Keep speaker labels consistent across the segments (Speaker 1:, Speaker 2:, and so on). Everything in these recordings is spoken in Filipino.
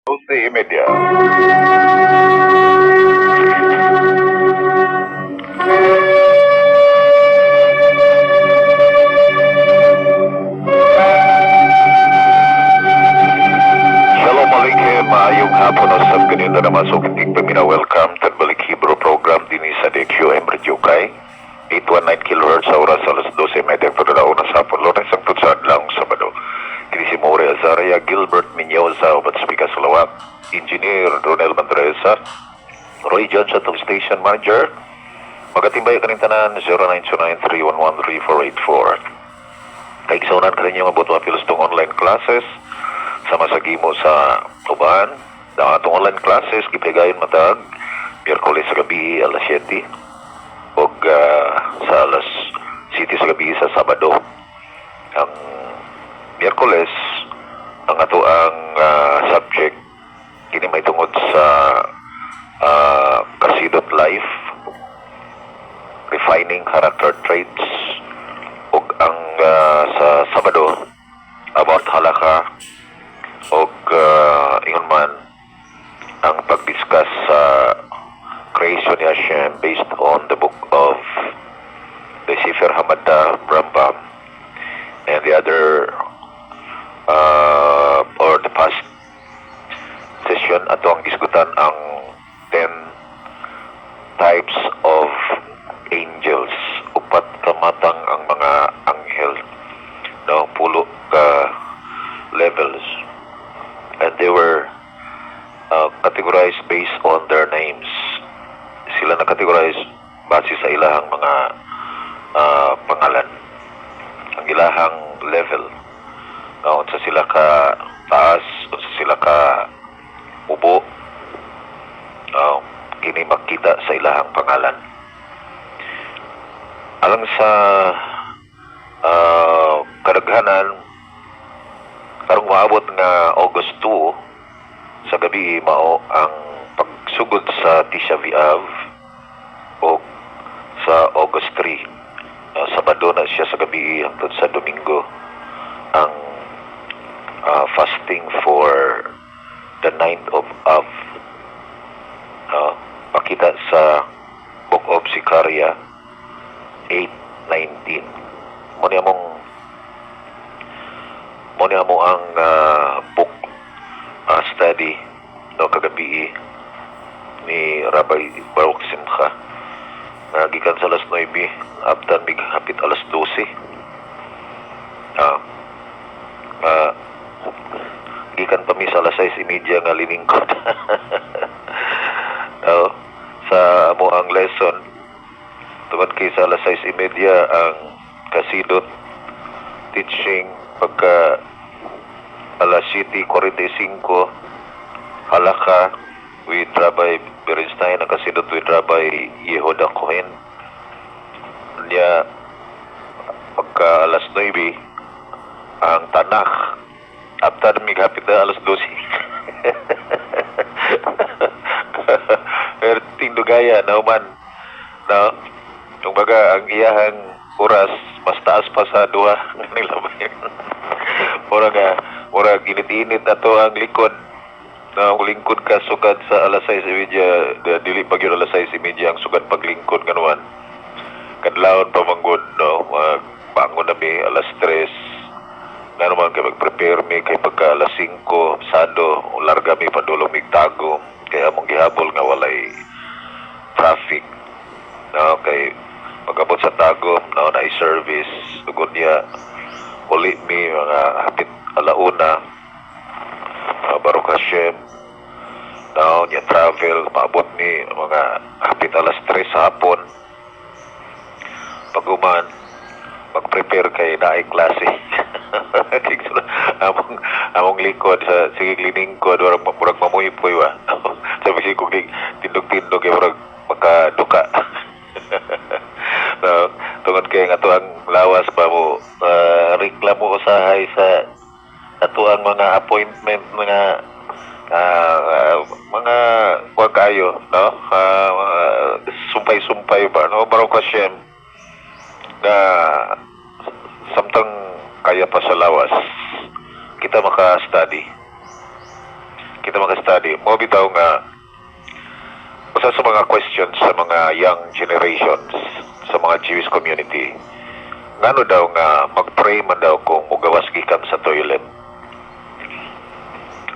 Speaker 1: 12:30. Shalom Alaikum, maayong hapon o sa ganito na masukit welcome to Balik Hebrew program din sa DQM Radio Kay 819 kHz sa oras alas 12 medang pagdalaon sa hapon Lawrence ang tutsad lang Sabado. Kini si More Azaria, Gilbert Minyoza, Obat Speaker Salawat, Engineer Ronel Mandresa, Roy John sa Station Manager, magatimbay kanintanan 0929-311-3484. Kaigsunan ka rin yung mabuto apilos tong online classes sama sa gimo sa uban. Na atong online classes gipigayon matag Miyerkules sa gabi alas 7 o sa alas 7 sa gabi sa Sabado. Ang Miyerkules ang ato ang subject kini may tungod sa kasidot life, refining character traits, ug ang sa Sabado about halakha ug ingon man ang pag-discuss sa creation ni Hashem based on the book of the Sefer Hamaddah Rambam, and the other or the past session ato ang diskutan ang 10 types of angels, upat ka matang ang mga anghel, no, pulo ka levels, and they were categorized based on their names. Sila na categorize base sa ilahang mga pangalan, ang ilahang level, unsa sila ka taas, unsa sila ka ubo, kini makita sa ilahang pangalan. Alang sa kadaghanan karong maabot nga August 2 sa gabi mao ang pagsugod sa Tisha B'Av o sa August 3. Sabado na siya sa gabi hangtod sa Domingo ang fasting for the 9th of Av. Pakita sa Book of Sicaria 8:19. Muna mo ang book study no kagabi ni Rabbi Baruch Simcha gikan sa alas 9 abtan mig hapit alas 12 gikan pa mi sa alas 6:30 nga liningkod sa amo ang lesson tungod kay sa alas 6:30 ang kasidot teaching pagka alas 7:45 halakha with Rabbi Berenstein, ang kasidot with Rabbi Yehuda Cohen. Niya pagka alas 9 ang Tanakh after mighapit na alas 12 pero tindugaya na human na yung baga ang iyahang oras mas taas pa sa duha nila mura ginit-init ato ang likod na lingkod ka sugad sa alas 6:30 dili pag yun alas 6:30 ang sugad paglingkod kanuan kadlawon pa manggod no bangon na mi alas 3 nga naman kay mag-prepare mi kay pagka alas 5 sado larga mi padulong mig tago kaya among gihabol nga walay traffic no kay magabot sa tago no na service tugod niya uli mi mga hapit alauna Baruch Hashem now niya travel maabot ni mga hapit alas 3 sa hapon paguman mag-prepare kay naay klase among likod sa sige liningkod murag mamuhipoy wa sabi si kung tindog-tindog kay murag makaduka no, tungod kay nga to ang lawas pa mo reklamo usahay sa ato ang mga appointment mga wag kayo no sumpay-sumpay ba no Baruch Hashem na samtang kaya pa sa lawas kita maka-study kita maka-study, mo bitaw nga usa sa mga questions sa mga young generations sa mga Jewish community. Ngano daw nga mag-pray man daw kung mugawas gikan sa toilet.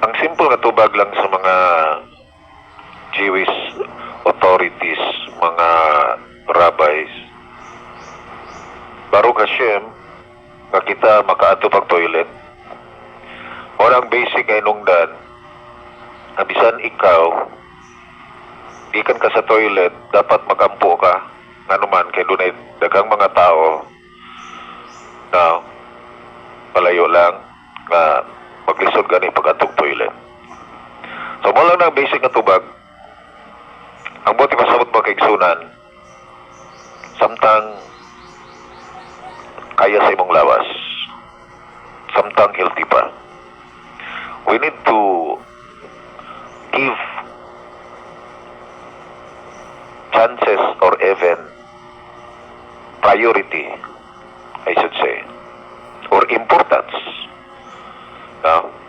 Speaker 1: Ang simple nga tubag lang sa mga Jewish authorities, mga rabbis. Baruch Hashem, nga kita makaato pag toilet. Orang basic ay nungdan, abisan ikaw, ikan ka sa toilet, dapat magampo ka. Nga naman, kaya doon ay dagang mga tao na palayo lang nga maglisod gani pag-atong toilet. So, mo lang na basic na tubag. Ang buti pasabot mga kaigsunan, samtang kaya sa imong lawas, samtang healthy pa. We need to give chances or even priority, I should say, or importance,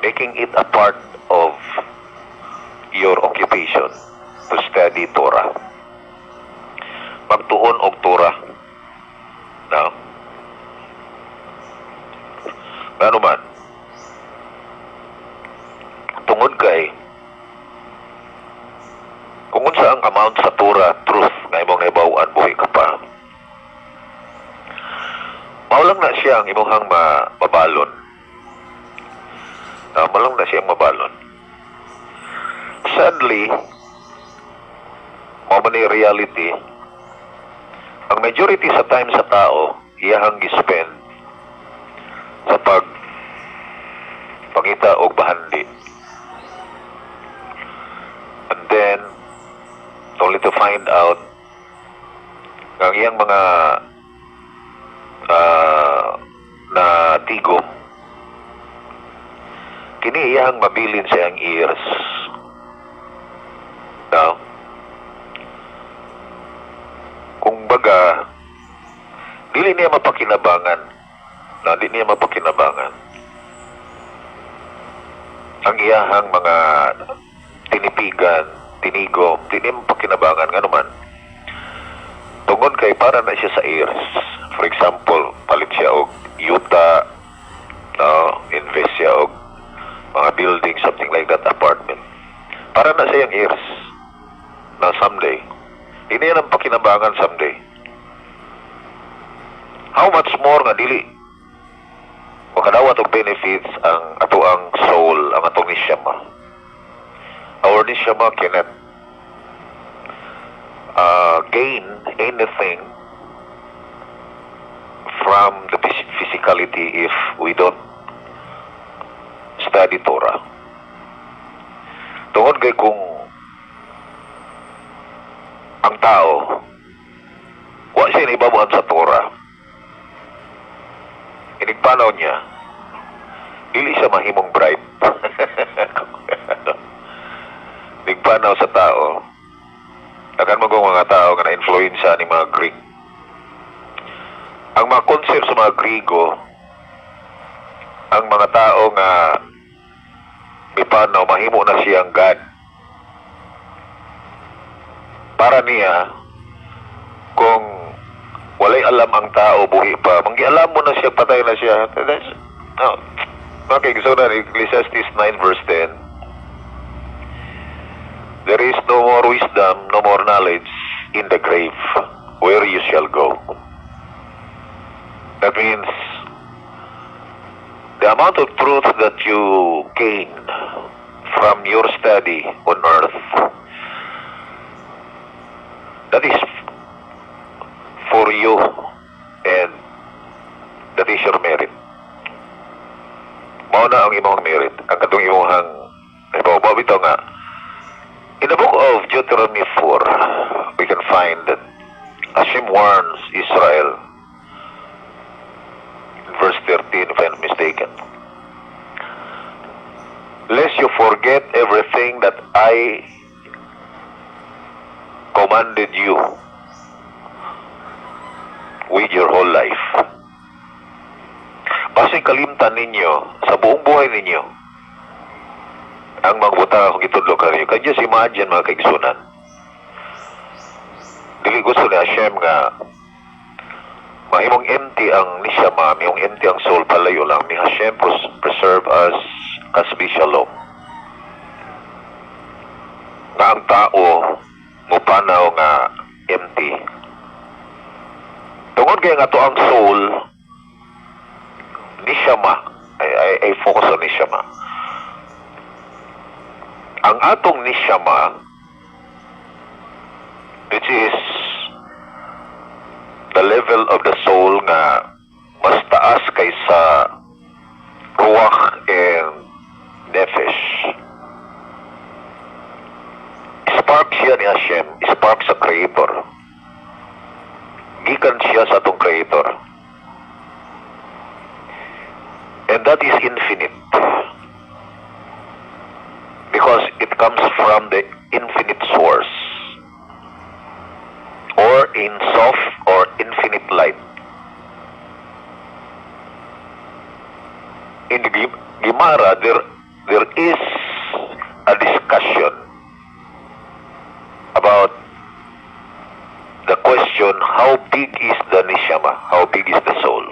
Speaker 1: making it a part of your occupation to study Torah. Magtuon og Torah. No? Ano man, tungod kay kung unsa ang amount sa Torah, truth, nga imong naibawaan, buhay ka pa. Maulang na siya ang imuhang mabalon. Maulang na siyang mabalon. Sadly, mo reality, ang majority sa time sa tao, iyahang gispend sa pangita o bahandi. And then, only to find out ang iyang mga na tigom, kini iyang mabilin sa iyang ears. Now, kung baga, dili niya mapakinabangan. Di niya mapakinabangan ang iyahang mga tinipigan, tinigom, di niya mapakinabangan nga naman. Tungod kay para na siya sa ears. For example, palit siya og yuta, invest siya og mga building, something like that, apartment. Para na sa iyang ears na someday. Di niya nang pakinabangan someday. How much more nga dili makadawat og benefits ang atoang soul, ang atong nishama. Our nishama cannot gain anything from the physicality if we don't study Torah. Tungod kay kung ang tao wa siya ibabuhan sa Torah, inigpanaw niya, dili siya mahimong bright. Nigpanaw sa tao, akan magong mga tao nga na-influensya ni mga Greek. Ang mga concept sa mga Grigo, ang mga tao nga mipanaw, mahimo na siyang God. Para niya, kung walay alam ang tao, buhi pa, manggialam mo na siya, patay na siya. Mga kaigsunan, Ecclesiastes 9 verse 10, there is no more wisdom, no more knowledge in the grave, where you shall go. That means, the amount of truth that you gain from your study on earth, that is for you, and that is your merit. Mao na ang imong merit, ang katong imong ibabaw bitaw nga. In the book of Deuteronomy 4, we can find that Hashem warns Israel in verse 13, if I'm not mistaken. Lest you forget everything that I commanded you with your whole life. Basing kalimtan ninyo sa buong buhay ninyo ang mga butang akong itudlo kayo. Can you just imagine mga kaigsunan? Dili gusto ni Hashem nga mahimong empty ang nishama, mahimong empty ang soul, palayo lang ni Hashem preserve us as be shalom. Nga ang tao mupanaw nga empty. Tungod kaya nga to ang soul, nishama, I focus on nishama. Ang atong nishama, which is the level of the soul nga mas taas kaysa ruach and nefesh. Spark siya ni Hashem, spark sa Creator. Gikan siya sa atong Creator. And that is infinite. Because it comes from the infinite source. Or in soft or infinite light. In the Gemara, there is a discussion about the question, how big is the neshama? How big is the soul?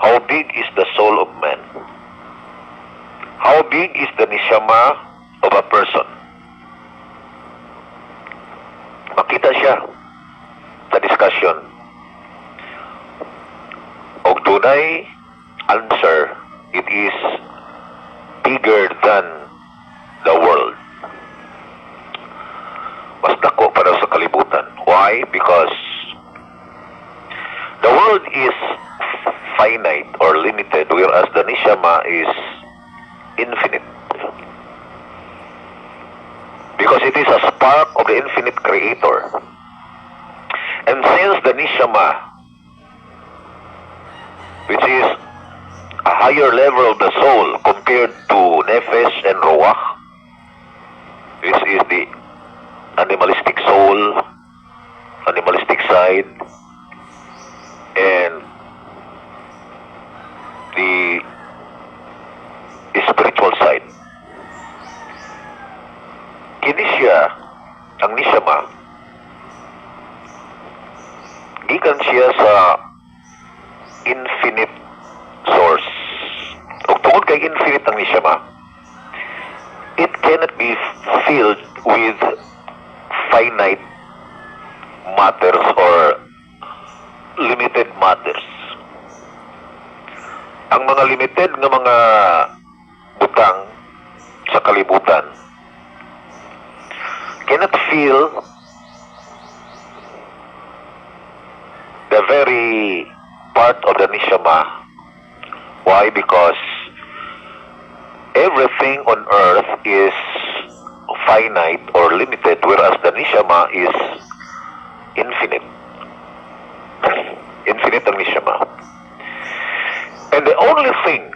Speaker 1: How big is the soul of man? How big is the neshama of a person? Makita siya sa discussion. Og dunay answer, it is bigger than the world. Mas dako para sa kalibutan. Why? Because the world is finite or limited, whereas the neshama is infinite. Because it is a spark of the infinite Creator. And since the neshama, which is a higher level of the soul compared to nefesh and ruach, which is the animalistic soul, animalistic side, and the spiritual side. Kini siya, ang neshama, gikan siya sa infinite source. Ug tungod kay infinite ang neshama, it cannot be filled with finite matters or limited matters. Ang mga limited nga mga butang sa kalibutan cannot feel the very part of the neshama. Why? Because everything on earth is finite or limited, whereas the neshama is infinite. Infinite ang neshama. And the only thing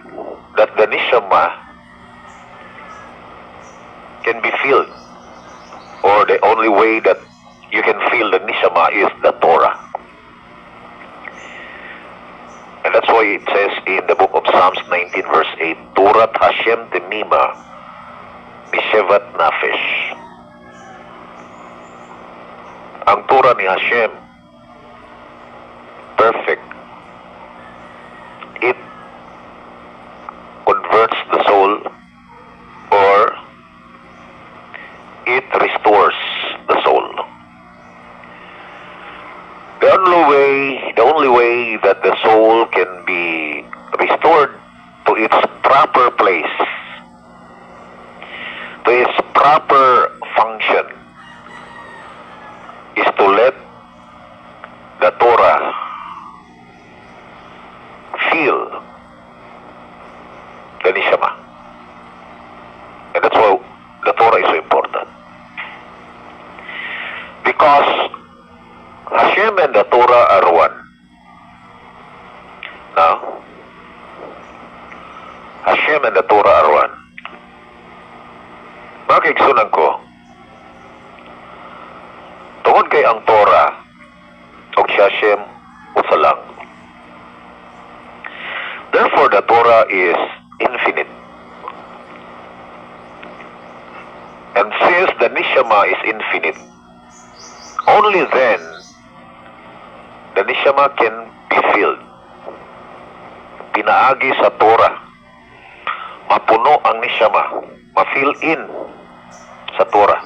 Speaker 1: that the neshama can be filled, or the only way that you can feel the neshama, is the Torah. And that's why it says in the book of Psalms 19 verse 8, Turat Hashem temima mishevat nafesh. Ang Torah ni Hashem, perfect. It converts the soul, or it restores the soul. The only way that the soul can be restored to its proper place, to its proper function, is to let the Torah feel the neshama. And that's why the Torah is so important. Because Hashem and the Torah are one. Now, Hashem and the Torah are one. Mga kaigsunan ko, tungod kay ang Torah o si Hashem usa lang. Therefore, the Torah is infinite. And since the nishama is infinite, only then the nishama can be filled. Pinaagi sa Torah, mapuno ang nishama, ma-fill in sa Torah.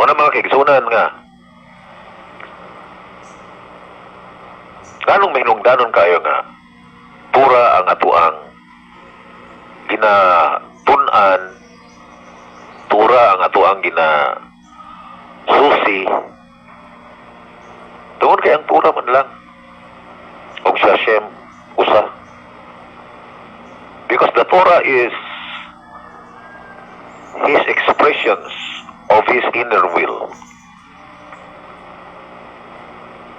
Speaker 1: Una mga kaigsunan nga, ganong mahinungdanon kayo nga, Torah ang atuang ginatunan, Torah ang atuang susi, tungod kay ang Torah man lang, og sa Hashem usa. Because the Torah is His expressions of His inner will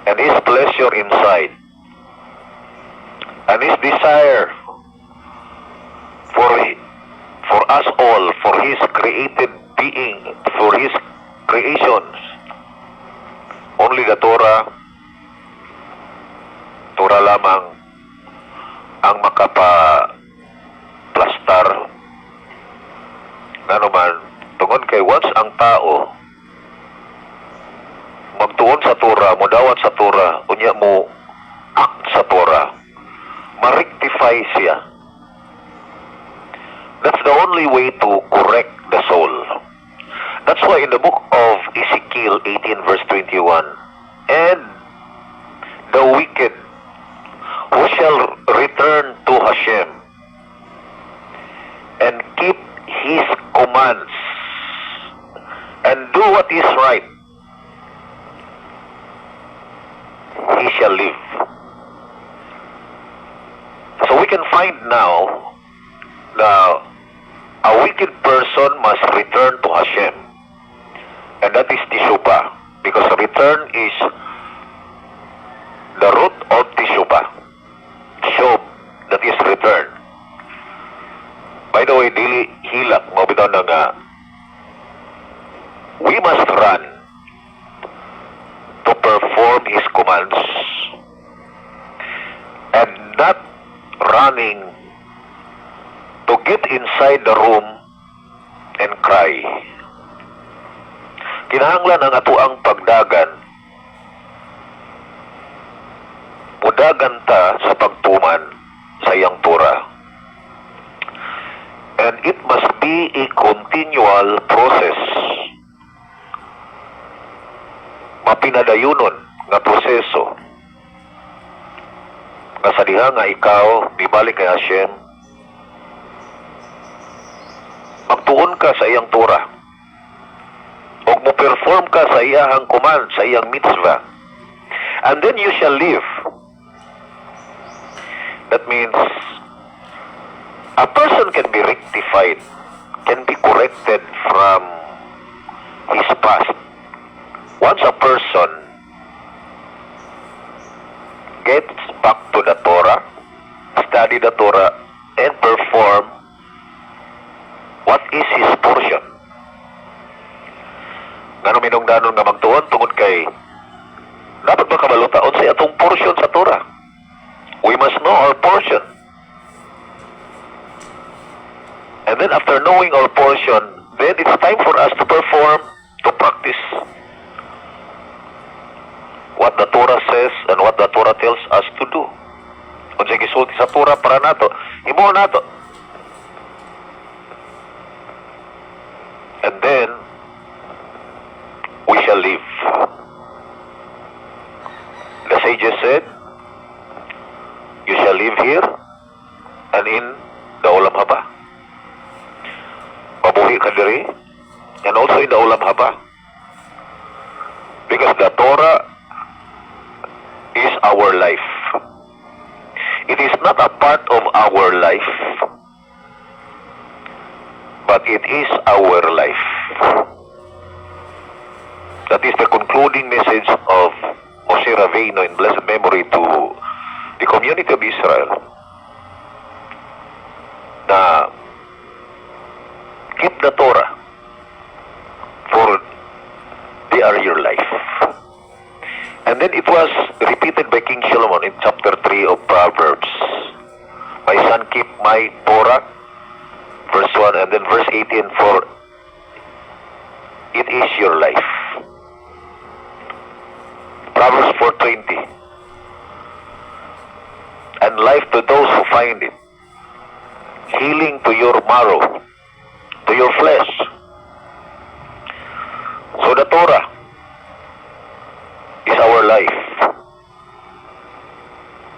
Speaker 1: and His pleasure inside and His desire for us all, for His created being, for His creations. Only the Torah lamang ang makapaplastar nga naman tungod kay once ang tao magtuon sa Torah, mudawat sa Torah, unya mo act sa Torah, ma-rectify siya. That's the only way to correct the soul. That's why in the book of Ezekiel 18 verse 21, and the wicked who shall return to Hashem and keep His commands and do what is right, he shall live. So we can find now that a wicked person must return to Hashem, and that is teshuvah, because return is the root of teshuvah. Teshuv, that is return. By the way, dili hilak mo bitaw na nga, we must run to perform His commands and not running to get inside the room and cry. Kinahanglan ang atuang pagdagan, mudagan ta sa pagtuman sa iyang Torah. And it must be a continual process. Mapinadayunon nga proseso. Nga sa diha nga ikaw, bibalik kay Hashem, magtuon ka sa iyang Torah. O mo-perform ka sa iyang command, sa iyang mitzvah. And then you shall live. That means a person can be rectified, can be corrected from his past. Once a person gets back to the Torah, study the Torah, and perform what is his portion. Ngano minungdanon nga magtuon tungod kay dapat makabalutaon sa atong portion sa Torah. We must know our portion. And then after knowing our portion, then it's time for us to perform, to practice what the Torah says and what the Torah tells us to do. Kung sige sulti sa Torah para nato, imo nato. And then we shall live. The sages said, you shall live here and in the Olam Haba. Mabuhi ka diri and also in the Olam Haba. Because the Torah is our life. It is not a part of our life, but it is our life. That is the concluding message of Moshe Rabbeinu in blessed memory to the community of Israel. Na keep the Torah, for they are your life. And then it was repeated by King Solomon in chapter 3 of Proverbs. My son, keep my Torah, verse 1, and then verse 18, for it is your life. Proverbs 4:20, and life to those who find it, healing to your marrow, to your flesh. So the Torah is our life.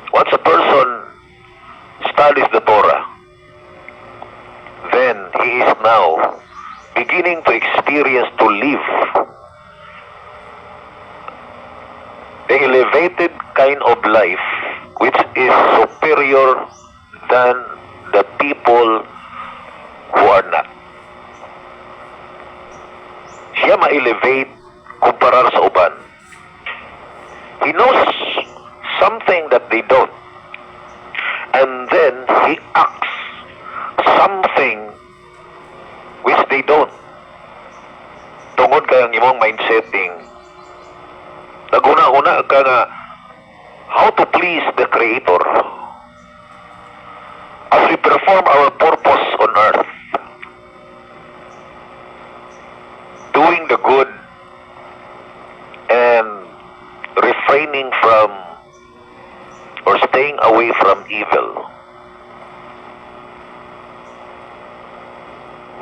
Speaker 1: Once a person studies the Torah, then he is now beginning to experience, to live the elevated kind of life which is superior than the people who are not. Siya ma-elevate kumpara sa uban. He knows something that they don't. And then he acts something which they don't. Tungod kayang imong mindsetting, naguna-una ka nga how to please the Creator as we perform our purpose on earth, doing the good and refraining from or staying away from evil.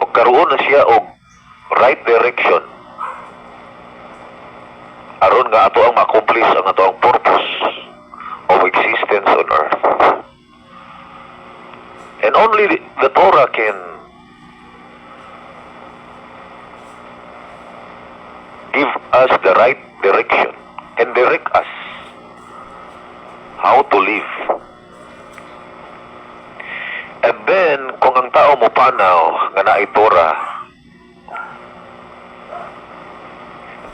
Speaker 1: Magkaroon na siya og right direction aron nga ato ang ma-accomplish ang ato ang purpose of existence on earth. And only the Torah can give us the right direction and direct us how to live. And then, kung ang tao mo panaw nga naay Torah,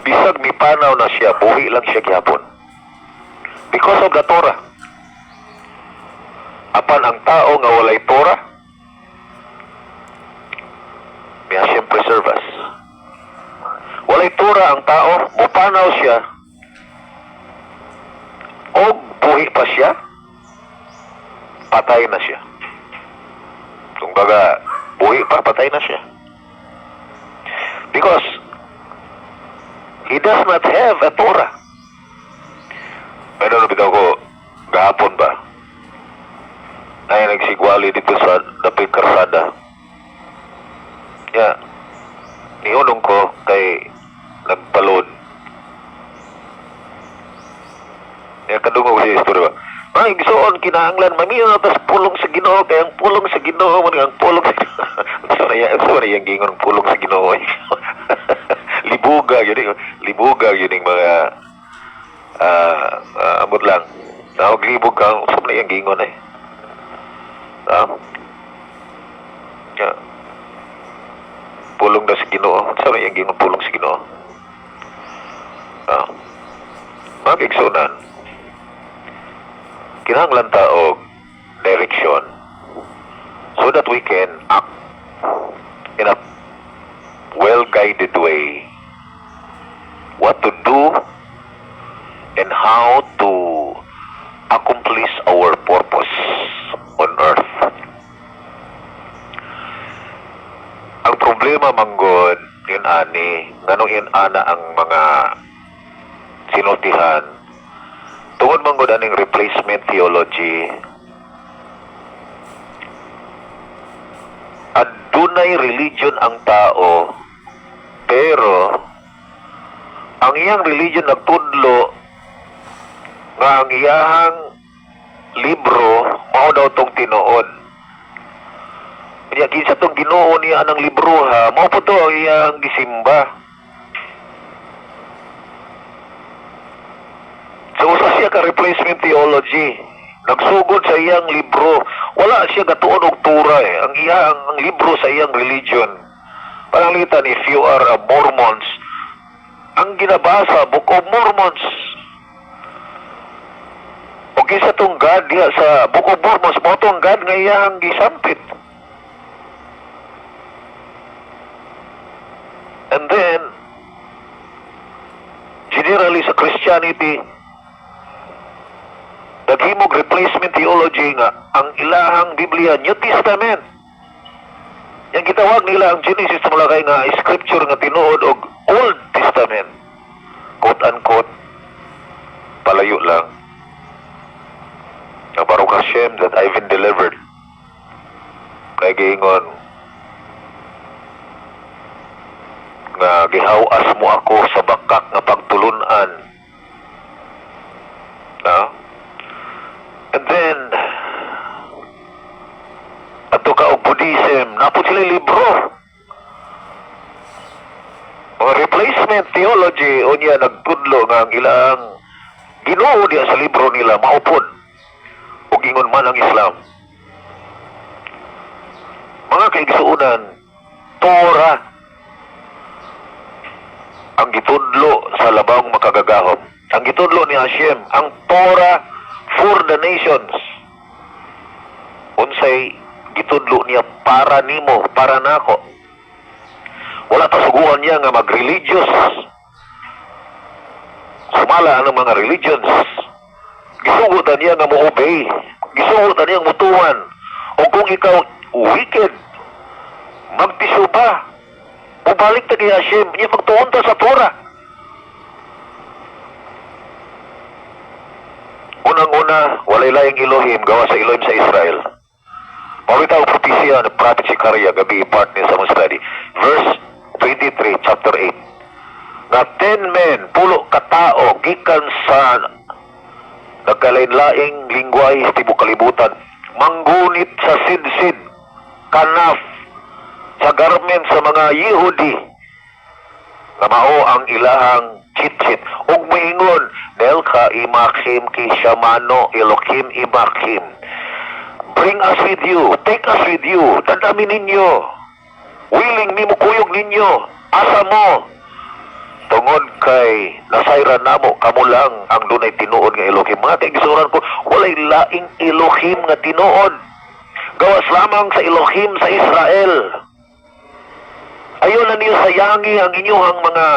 Speaker 1: bisag mi panaw na siya, buhi lang siya gyapon. Because of the Torah. Apan ang tao nga walay Torah, may Hashem preserve us. Walay Torah ang tao, mupanaw siya, o buhi pa siya, patay na siya. Kung baga, buhi pa, patay na siya. Because he does not have a Torah. Ano bitaw ko, gahapon ba? Ay nagsigwali dito sa dapit karsada. Yeah. Nihulong ko kay nagpalod. Kadungog ko siya istorya ba? Ay, gisuon, kinahanglan, mamiyo na tas pulong sa Ginoo, kaya ang pulong sa Ginoo, ang pulong sa Ginoo. So na yung gingon, pulong sa Ginoo. Libuga, yun yung mga, amot lang. Tawag libog ka, saan na yung gingon eh. Yeah. Pulong na sa Ginoo, saan na yung gingon, pulong sa Ginoo. Mag-igsunan. Kinahanglan taog direction so that we can act in a well-guided way what to do and how to accomplish our purpose on earth. Ang problema manggod yun ani nganong yun ana ang mga sinultihan tungod manggod aning replacement theology. Adunay religion ang tao, pero ang iyang religion nagtudlo nga ang iyang libro mao daw tong tinuod. Kaya kinsa tong Ginoo niya anang libro ha, mao po to ang iyang gisimba. So usa siya ka replacement theology. Nagsugod sa iyang libro. Wala siya gatuon og tura eh. Ang libro sa iyang religion. Pananglitan, if you are a Mormons, ang ginabasa, Book of Mormons. O kisa tong God diha sa Book of Mormons, mo tong God nga iyang gisampit. And then, generally sa Christianity, naghimog replacement theology nga ang ilahang Biblia, New Testament. Yang gitawag nila ang Genesis na malakay nga scripture nga tinuod og Old Testament. Quote unquote, palayo lang. Ang Baruch Hashem that I've been delivered. Kaya giingon nga gihawas mo ako sa bakak nga pagtulunan. No? And then, ato ka og Buddhism, napod sila libro. Mga replacement theology, o niya nagtudlo nga ang ilang Ginoo diya sa libro nila, maupod. O gingon man ang Islam. Mga kaigsuunan, Torah ang gitudlo sa labang makagagahom. Ang gitudlo ni Hashem, ang Torah for the nations. Unsay gitudlo niya para nimo, para nako. Wala pa suguan niya nga mag-religious. Sumala ang mga religions. Gisugutan niya nga mo-obey. Gisugutan niya mutuan. O kung ikaw wicked, magtisuba. O balik na kay Hashem, niya magtuon ta sa Torah. Unang-una, walay layang Elohim, gawa sa Elohim sa Israel. Mawita ang propesya ng Prophet Zechariah, gabi part niya sa mong study. Verse 23, chapter 8. Na 10 men, pulo katao, gikan sa nagkalain-laing lingwahe sa tibok kalibutan, manggunit sa sidsid, kanaf, sa garment sa mga Yehudi, na mao ang ilahang chit-chit. Ug moingon, Nelka imakim ki Shamano, Elohim imakim. Bring us with you, take us with you, dadami ninyo. Willing ni mo kuyog ninyo, asa mo. Tungod kay nasayran namo, kamo lang ang dunay tinuod nga Elohim. Mga kaigsuran ko, walay laing Elohim nga tinuod. Gawas lamang sa Elohim sa Israel. Ayaw na niyo sayangi ang inyong mga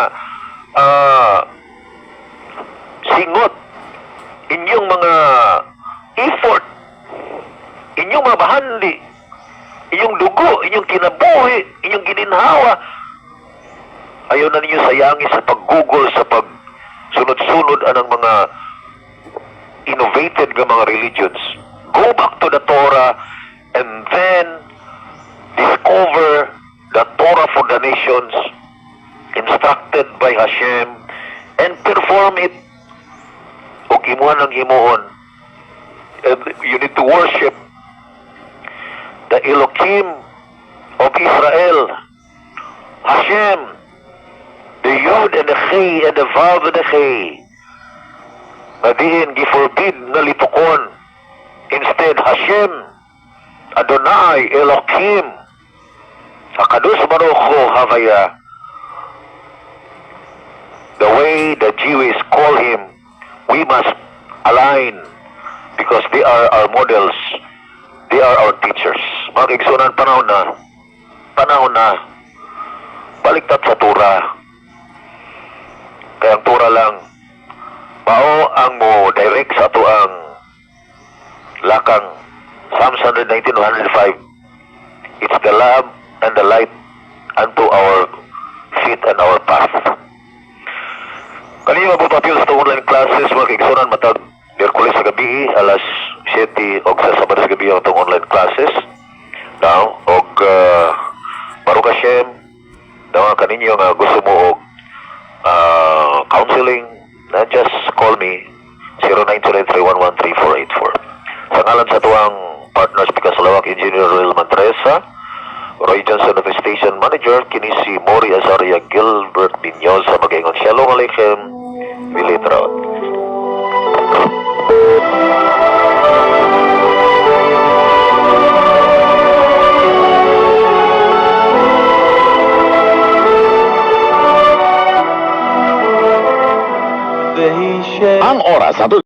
Speaker 1: singot, inyong mga effort, inyong mga bahandi, inyong dugo, inyong kinabuhi, inyong gininhawa. Ayaw na ninyo sayangi sa paggugol, sa pagsunod-sunod anang mga innovated nga mga religions. Go back to the Torah and then discover the Torah for the nations instructed by Hashem and perform it. O imuhan ang imuon. And you need to worship the Elohim of Israel, Hashem, the Yud and the Chay and the Vav and the Chay. Madiin, giforbid nga litukon. Instead, Hashem, Adonai, Elohim, Akados Baruch Hu Havaya. The way the Jews call him, we must align because they are our models. They are our teachers. Mga kaigsunan, panahon na, baliktad sa Torah. Kaya ang Torah lang, mao ang mo direct sa ato ang lakang Psalms 119:105. It's the lamp and the light unto our feet and our path. Kanina po papil sa online classes, mga kaigsunan, matag Miyerkules sa gabi, alas 7 o sa Sabado sa gabi ang itong online classes. Now, og Baruch Hashem, na kaninyo nga gusto mo og counseling, just call me 0909-311-3484. Sa ngalan sa tuwang partners Picasolawak Engineer Royal Mantresa, Roy Johnson of Station Manager, kini si Mori Azaria Gilbert Binyosa, mag-ingon. Shalom Aleichem, Militraut.
Speaker 2: Ang oras sa